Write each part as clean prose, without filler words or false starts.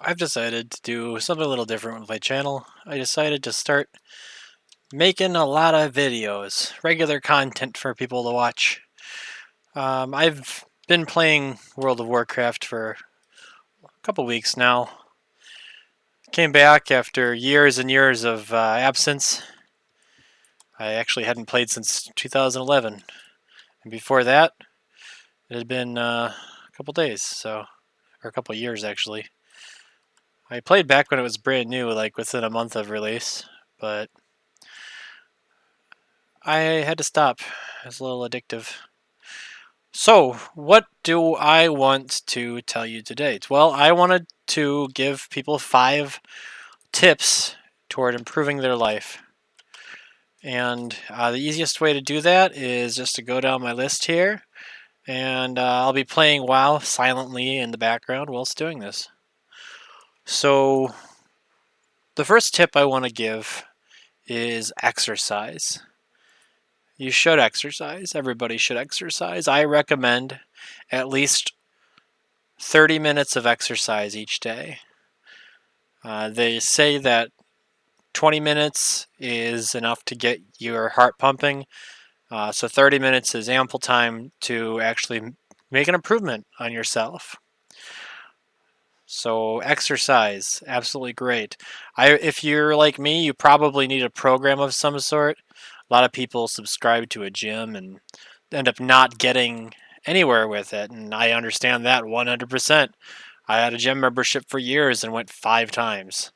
I've decided to do something a little different with my channel. I decided to start making a lot of videos, regular content for people to watch. I've been playing World of Warcraft for a couple weeks now. Came back after years and years of absence. I actually hadn't played since 2011, and before that, it had been a couple days, or a couple years actually. I played back when it was brand new, like within a month of release, but I had to stop. It was a little addictive. So, what do I want to tell you today? Well, I wanted to give people 5 tips toward improving their life. And the easiest way to do that is just to go down my list here, and I'll be playing WoW silently in the background whilst doing this. So, the first tip I want to give is exercise. You should exercise. Everybody should exercise. I recommend at least 30 minutes of exercise each day. They say that 20 minutes is enough to get your heart pumping. So 30 minutes is ample time to actually make an improvement on yourself. So exercise, absolutely great. If you're like me, you probably need a program of some sort. A lot of people subscribe to a gym and end up not getting anywhere with it, and I understand that 100%. I had a gym membership for years and went 5 times.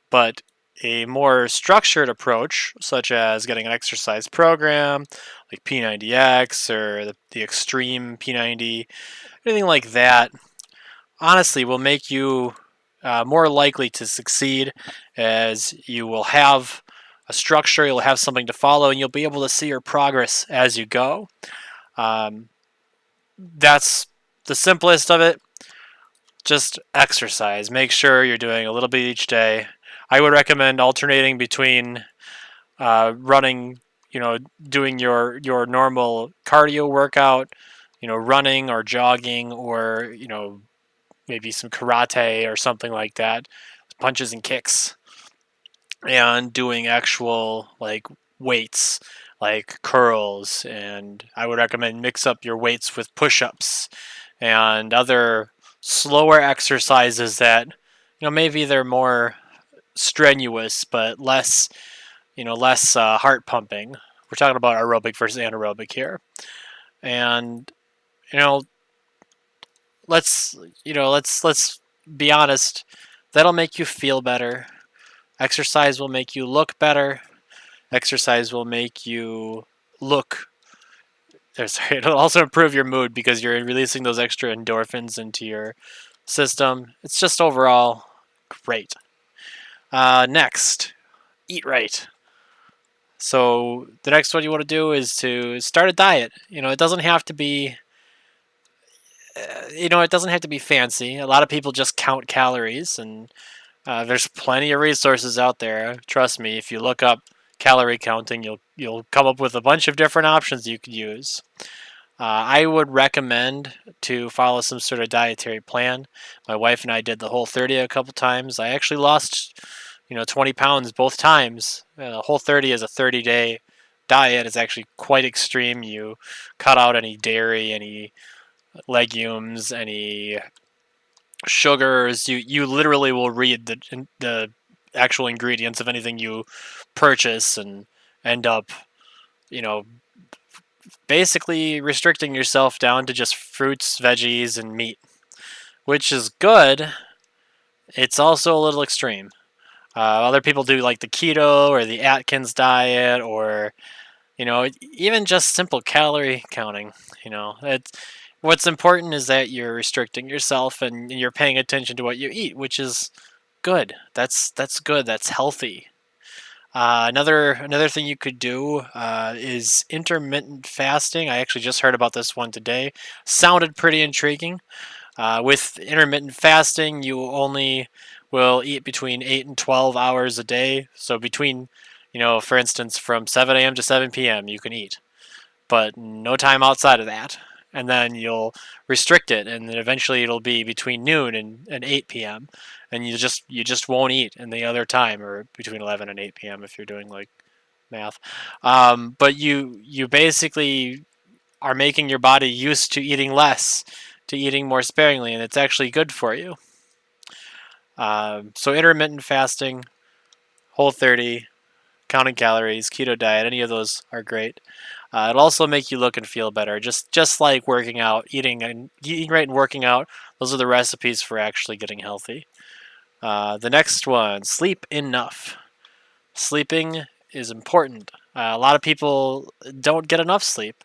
But a more structured approach, such as getting an exercise program like P90X or the Extreme P90, anything like that, honestly will make you more likely to succeed, as you will have a structure, you'll have something to follow, and you'll be able to see your progress as you go. That's the simplest of it. Just exercise. Make sure you're doing a little bit each day. I would recommend alternating between running, doing your normal cardio workout, running or jogging, or maybe some karate or something like that, punches and kicks, and doing actual like weights like curls. And I would recommend mix up your weights with push-ups and other slower exercises that maybe they're more strenuous but less heart pumping. We're talking about aerobic versus anaerobic here. And you know let's be honest, that'll make you feel better. Exercise will make you look better. Exercise will make you look. It'll also improve your mood because you're releasing those extra endorphins into your system. It's just overall great. Next, eat right. So the next one you want to do is to start a diet. It doesn't have to be. It doesn't have to be fancy. A lot of people just count calories, and there's plenty of resources out there. Trust me, if you look up calorie counting, you'll come up with a bunch of different options you could use. I would recommend to follow some sort of dietary plan. My wife and I did the Whole30 a couple times. I actually lost, 20 pounds both times. Whole30 is a 30-day diet. It's actually quite extreme. You cut out any dairy, any legumes, any sugars. You literally will read the actual ingredients of anything you purchase and end up, you know, basically restricting yourself down to just fruits, veggies, and meat, which is good. It's also a little extreme. Other people do like the keto or the Atkins diet, or even just simple calorie counting. What's important is that you're restricting yourself and you're paying attention to what you eat, which is good. That's good. That's healthy. Another thing you could do is intermittent fasting. I actually just heard about this one today. Sounded pretty intriguing. With intermittent fasting, you only will eat between 8 and 12 hours a day. So between, for instance, from 7 a.m. to 7 p.m. you can eat, but no time outside of that. and then you'll restrict it, and then eventually it'll be between noon and 8 p.m. and you just won't eat in the other time, or between 11 and 8 p.m. if you're doing like math. But you basically are making your body used to eating less, to eating more sparingly, and it's actually good for you. So intermittent fasting, Whole30, counting calories, keto diet, any of those are great. It'll also make you look and feel better, just like working out, eating right and working out. Those are the recipes for actually getting healthy. The next one, sleep enough. Sleeping is important. A lot of people don't get enough sleep.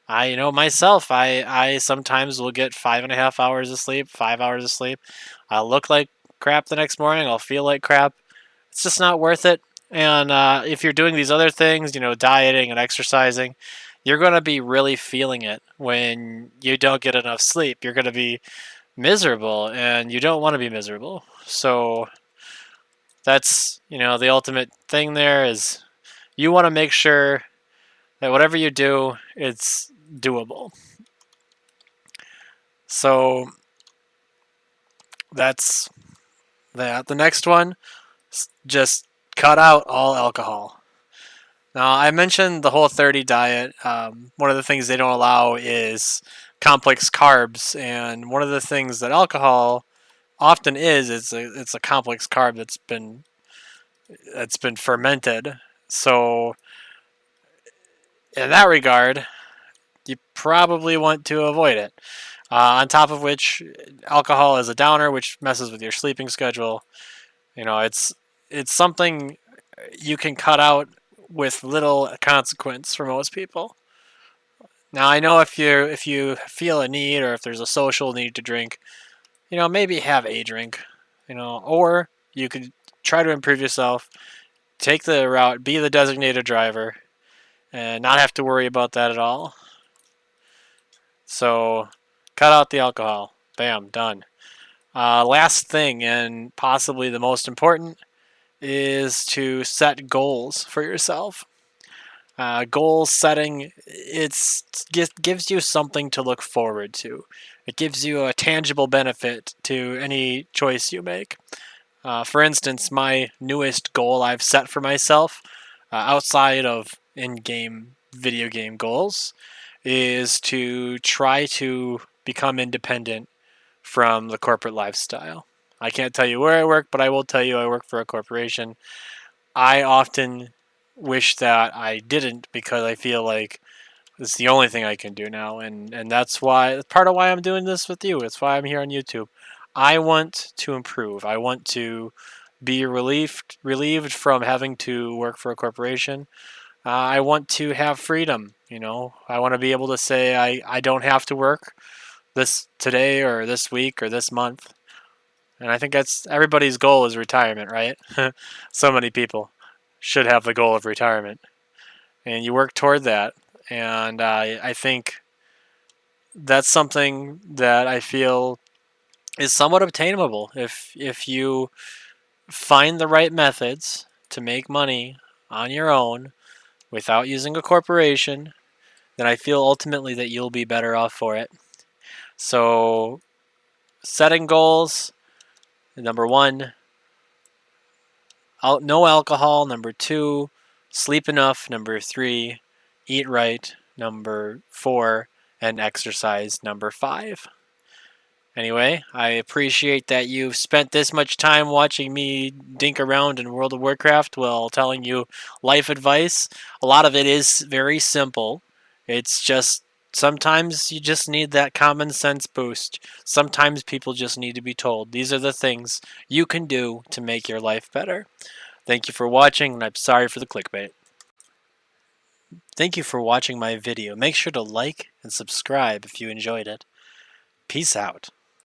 I know myself. I sometimes will get 5.5 hours of sleep, 5 hours of sleep. I'll look like crap the next morning. I'll feel like crap. It's just not worth it. And if you're doing these other things, dieting and exercising, you're going to be really feeling it when you don't get enough sleep. You're going to be miserable, and you don't want to be miserable. So that's, the ultimate thing there is you want to make sure that whatever you do, it's doable. So that's that. The next one, just cut out all alcohol. Now, I mentioned the Whole30 diet. One of the things they don't allow is complex carbs, and one of the things that alcohol often is it's a complex carb that's been fermented. So, in that regard, you probably want to avoid it. On top of which, alcohol is a downer, which messes with your sleeping schedule. It's something you can cut out with little consequence for most people. Now, I know if you feel a need, or if there's a social need to drink, maybe have a drink, or you could try to improve yourself, take the route, be the designated driver, and not have to worry about that at all. So, cut out the alcohol. Bam, done. Last thing, and possibly the most important, is to set goals for yourself. Goal setting, gives you something to look forward to. It gives you a tangible benefit to any choice you make. For instance, my newest goal I've set for myself, outside of in-game video game goals, is to try to become independent from the corporate lifestyle. I can't tell you where I work, but I will tell you I work for a corporation. I often wish that I didn't, because I feel like it's the only thing I can do now, and that's part of why I'm doing this with you. It's why I'm here on YouTube. I want to improve. I want to be relieved from having to work for a corporation. I want to have freedom. I want to be able to say I don't have to work this today or this week or this month. And I think that's everybody's goal is retirement, right? So many people should have the goal of retirement, and you work toward that. And I think that's something that I feel is somewhat obtainable if you find the right methods to make money on your own without using a corporation. Then I feel ultimately that you'll be better off for it. So, setting goals. Number 1, no alcohol. Number 2, sleep enough. Number 3, eat right. Number 4, and exercise. Number 5. Anyway, I appreciate that you've spent this much time watching me dink around in World of Warcraft while telling you life advice. A lot of it is very simple. It's just sometimes you just need that common sense boost. Sometimes people just need to be told these are the things you can do to make your life better. Thank you for watching, and I'm sorry for the clickbait. Thank you for watching my video. Make sure to like and subscribe if you enjoyed it. Peace out.